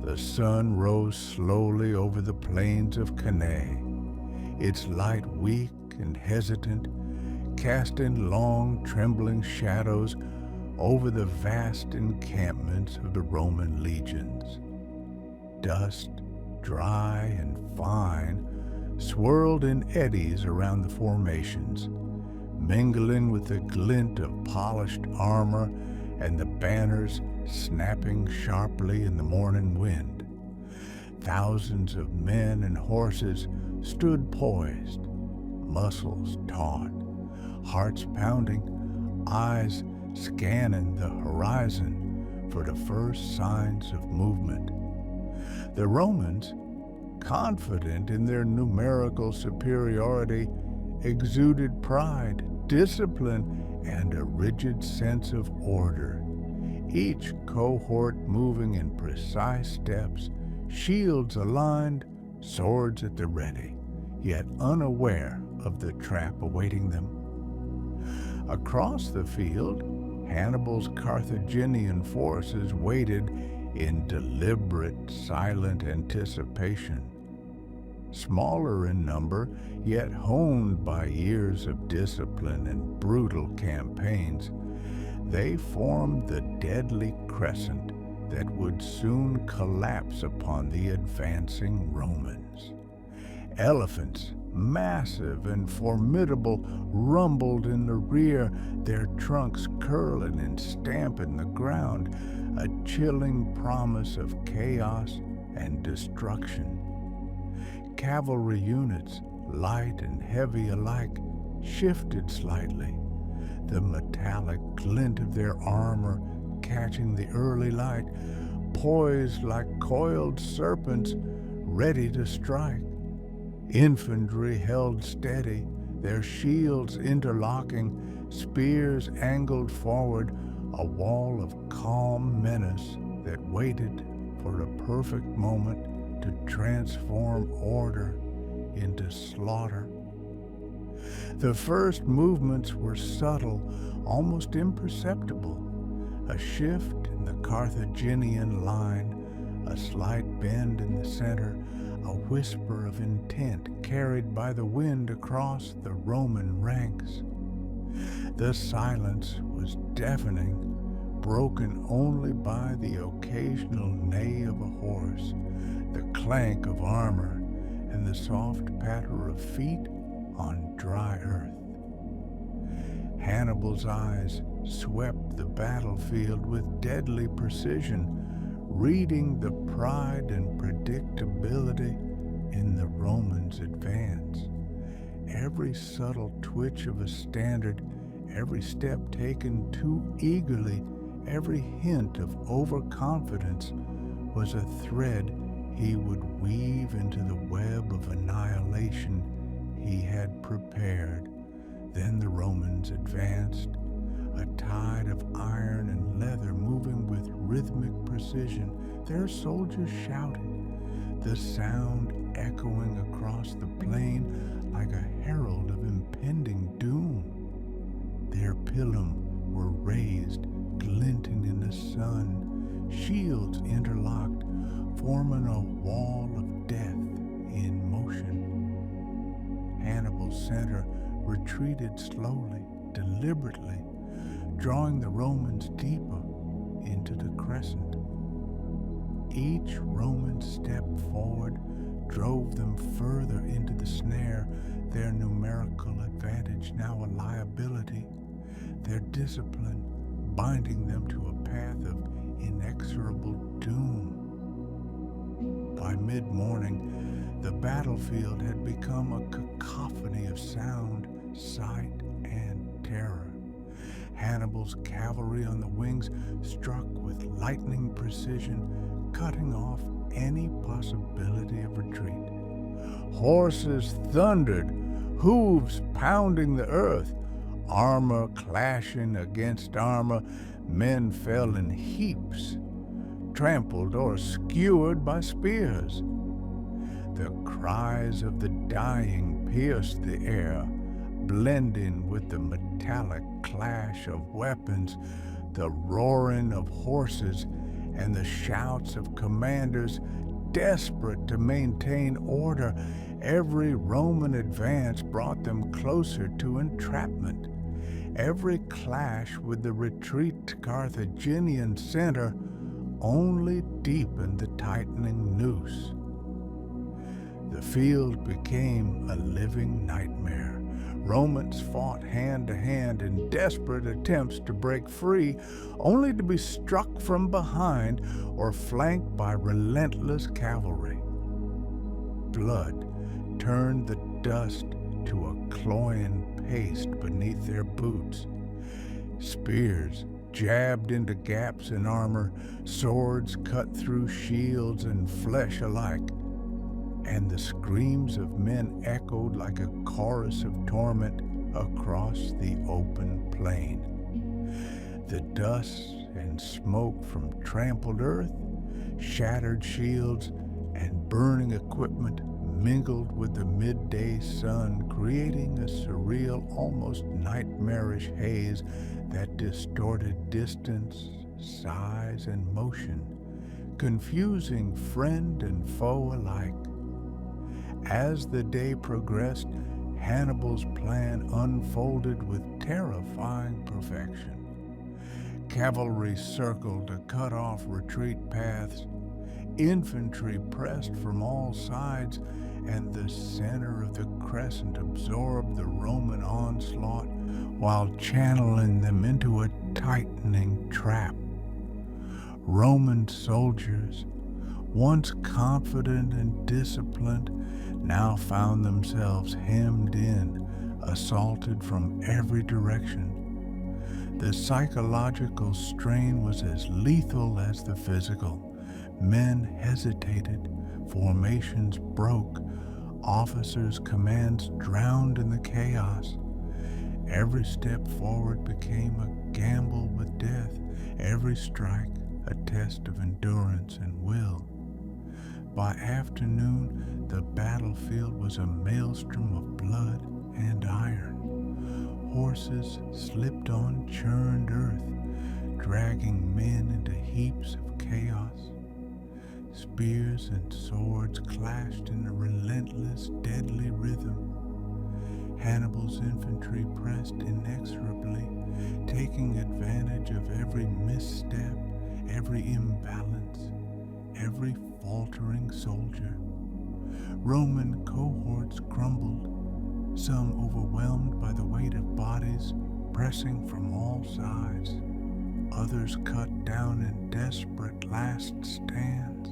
The sun rose slowly over the plains of Cannae, its light weak and hesitant, casting long, trembling shadows over the vast encampments of the Roman legions. Dust, dry and fine, swirled in eddies around the formations, mingling with the glint of polished armor and the banners snapping sharply in the morning wind. Thousands of men and horses stood poised, muscles taut, hearts pounding, eyes scanning the horizon for the first signs of movement. The Romans, confident in their numerical superiority, exuded pride, discipline, and a rigid sense of order. Each cohort moving in precise steps, shields aligned, swords at the ready, yet unaware of the trap awaiting them. Across the field, Hannibal's Carthaginian forces waited in deliberate, silent anticipation. Smaller in number, yet honed by years of discipline and brutal campaigns, they formed the deadly crescent that would soon collapse upon the advancing Romans. Elephants, massive and formidable, rumbled in the rear, their trunks curling and stamping the ground, a chilling promise of chaos and destruction. Cavalry units, light and heavy alike, shifted slightly, the metallic glint of their armor catching the early light, poised like coiled serpents, ready to strike. Infantry held steady, their shields interlocking, spears angled forward, a wall of calm menace that waited for a perfect moment to transform order into slaughter. The first movements were subtle, almost imperceptible. A shift in the Carthaginian line, a slight bend in the center, a whisper of intent carried by the wind across the Roman ranks. The silence was deafening, broken only by the occasional neigh of a horse, the clank of armor, and the soft patter of feet on dry earth. Hannibal's eyes swept the battlefield with deadly precision, reading the pride and predictability in the Romans' advance. Every subtle twitch of a standard, every step taken too eagerly, every hint of overconfidence was a thread he would weave into the web of annihilation he had prepared. Then the Romans advanced, a tide of iron and leather moving with rhythmic precision, their soldiers shouting, the sound echoing across the plain like a herald of impending doom. Their pilum were raised, glinting in the sun, shields interlocked, forming a wall of death in motion. Hannibal's center retreated slowly, deliberately, drawing the Romans deeper into the crescent. Each Roman step forward drove them further into the snare, their numerical advantage now a liability, their discipline binding them to a path of inexorable doom. By mid-morning, the battlefield had become a cacophony of sound, sight, and terror. Hannibal's cavalry on the wings struck with lightning precision, cutting off any possibility of retreat. Horses thundered, hooves pounding the earth, armor clashing against armor, men fell in heaps, trampled or skewered by spears. The cries of the dying pierced the air, blending with the metallic clash of weapons, the roaring of horses, and the shouts of commanders desperate to maintain order. Every Roman advance brought them closer to entrapment. Every clash with the retreat Carthaginian center only deepened the tightening noose. The field became a living nightmare. Romans fought hand to hand in desperate attempts to break free, only to be struck from behind or flanked by relentless cavalry. Blood turned the dust to a cloying paste beneath their boots. Spears jabbed into gaps in armor, swords cut through shields and flesh alike, and the screams of men echoed like a chorus of torment across the open plain. The dust and smoke from trampled earth, shattered shields, and burning equipment mingled with the midday sun, creating a surreal, almost nightmarish haze that distorted distance, size, and motion, confusing friend and foe alike. As the day progressed, Hannibal's plan unfolded with terrifying perfection. Cavalry circled to cut off retreat paths. Infantry pressed from all sides, and the center of the crescent absorbed the Roman onslaught while channeling them into a tightening trap. Roman soldiers, once confident and disciplined, now found themselves hemmed in, assaulted from every direction. The psychological strain was as lethal as the physical. Men hesitated, formations broke, officers' commands drowned in the chaos. Every step forward became a gamble with death, every strike a test of endurance and will. By afternoon, the battlefield was a maelstrom of blood and iron. Horses slipped on churned earth, dragging men into heaps of chaos. Spears and swords clashed in a relentless, deadly rhythm. Hannibal's infantry pressed inexorably, taking advantage of every misstep, every imbalance, every faltering soldier. Roman cohorts crumbled, some overwhelmed by the weight of bodies pressing from all sides, others cut down in desperate last stands.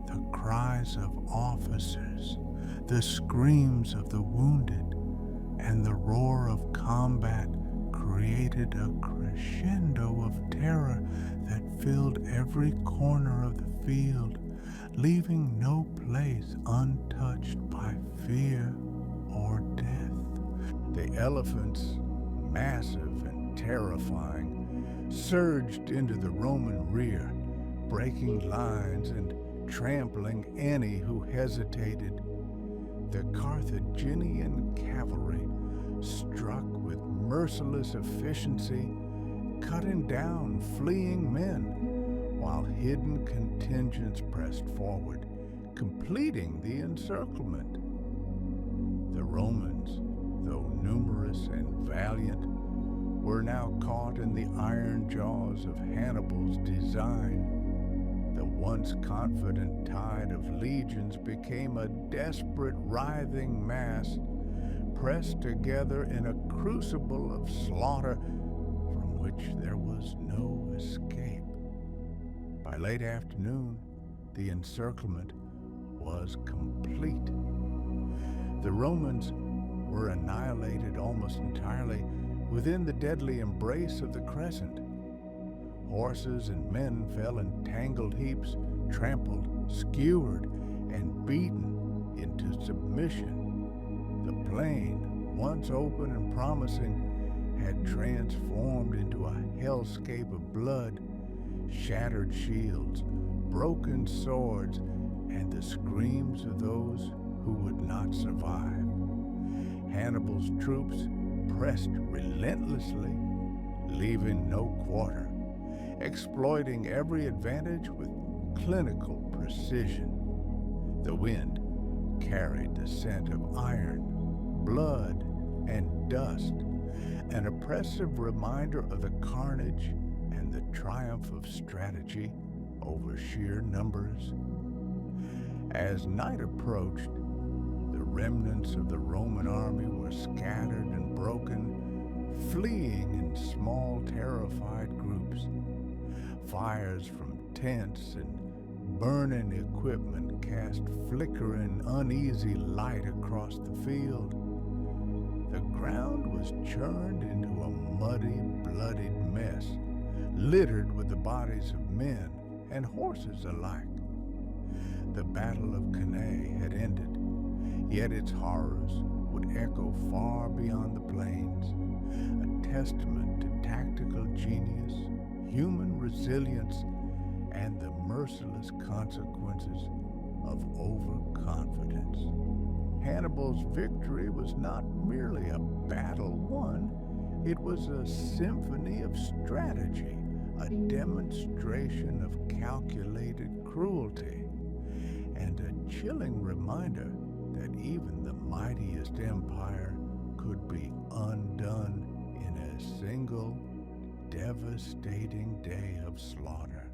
The cries of officers, the screams of the wounded, and the roar of combat created a crescendo of terror that filled every corner of the field, leaving no place untouched by fear or death. The elephants, massive and terrifying, surged into the Roman rear, breaking lines and trampling any who hesitated. The Carthaginian cavalry struck with merciless efficiency, cutting down fleeing men, while hidden contingents pressed forward, completing the encirclement. The Romans, though numerous and valiant, were now caught in the iron jaws of Hannibal's design. The once confident tide of legions became a desperate, writhing mass, pressed together in a crucible of slaughter from which there was no escape. By late afternoon, the encirclement was complete. The Romans were annihilated almost entirely within the deadly embrace of the crescent. Horses and men fell in tangled heaps, trampled, skewered, and beaten into submission. The plain, once open and promising, had transformed into a hellscape of blood, shattered shields, broken swords, and the screams of those who would not survive. Hannibal's troops pressed relentlessly, leaving no quarter. exploiting every advantage with clinical precision. The wind carried the scent of iron, blood, and dust, an oppressive reminder of the carnage and the triumph of strategy over sheer numbers. As night approached, the remnants of the Roman army were scattered and broken, fleeing in small, terrified groups. Fires from tents and burning equipment cast flickering, uneasy light across the field. The ground was churned into a muddy, bloodied mess, littered with the bodies of men and horses alike. The Battle of Cannae had ended, yet its horrors would echo far beyond the plains, a testament to tactical genius, human resilience, and the merciless consequences of overconfidence. Hannibal's victory was not merely a battle won, it was a symphony of strategy, a demonstration of calculated cruelty, and a chilling reminder that even the mightiest empire could be undone in a single devastating day of slaughter.